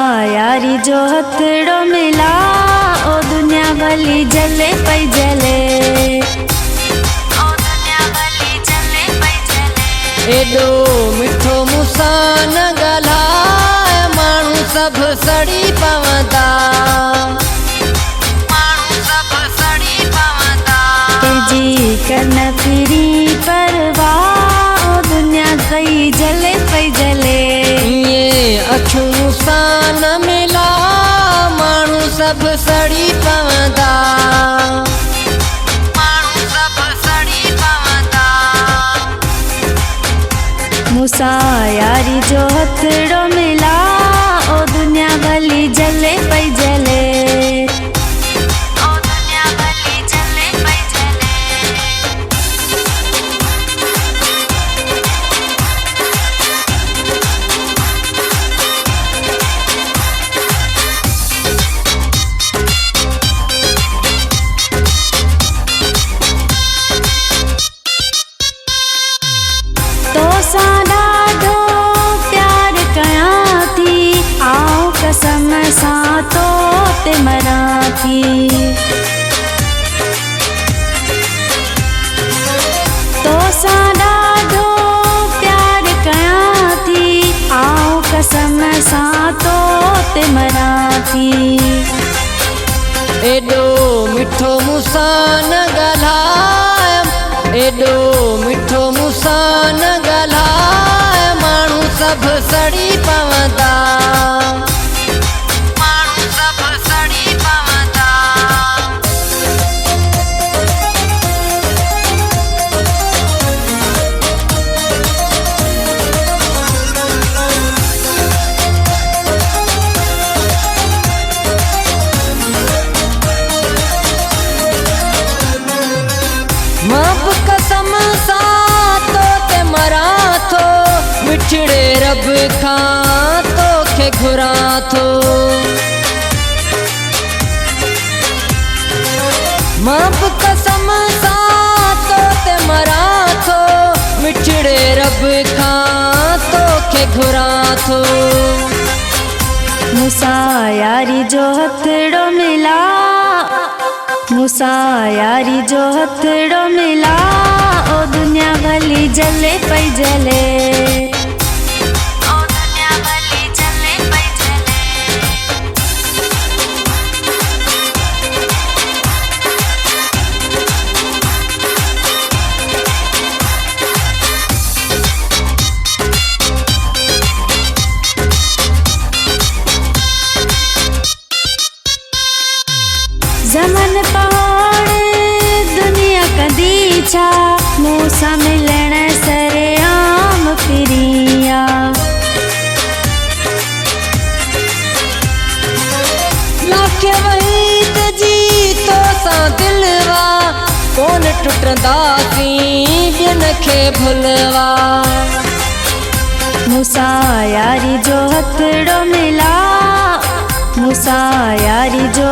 यारी जो हथड़ो मिला ओ दुनिया भली जले पई जले, ओ दुनिया भली जले पई जले। एडो मिठो मूंसां न ॻाल्हाए माण्हू सभु सड़ी पवंदा, माण्हू सभु सड़ी पवंदा। तुंहिंजी कन फिरी परवाह ओ दुनिया गई जले पई जले। अखियूं मूंसां न मिला माण्हू सभु सड़ी पवंदा, माण्हू सभु सड़ी पवंदा। मूंसां यारी जो हथड़ो मिला ओ दुनिया भली जले पई जले, ओ दुनिया भली जले पई जले। तोसां ॾाढो प्यार कयां थी, आऊं कसम सां तो ते मरां थी। तोसां ॾाढो प्यार कयां थी, आऊं कसम सां तो ते मरां थी। एडो मिठो मूंसां न ॻाल्हाए, एडो मिठो मूंसां न ॻाल्हाए माण्हू सभु सड़ी पवंदा, माण्हू सभु सड़ी पवंदा। मां बि कसम सां तो ते मरां थो, विछड़े रब खां तोखे घुरां थो। मां बि कसम सां तो ते मरां थो, विछड़े रब खां तोखे घुरां थो। मूंसां यारी जो हथड़ो मिला, मूंसां यारी जो हथड़ो मिला ओ दुनिया भली जले पई जले, ओ दुनिया भली जले पई जले। ज़मन पहाड़ दुनिया कंदी छा, मूंसां मिलण सरेआम फिरिया। लाखे वहीद जी तोसां दिलवा, कोन टुटंदासीं ॿियनि खे भुलवा। मूंसां यारी जो हथड़ो मिला, मूंसां यारी जो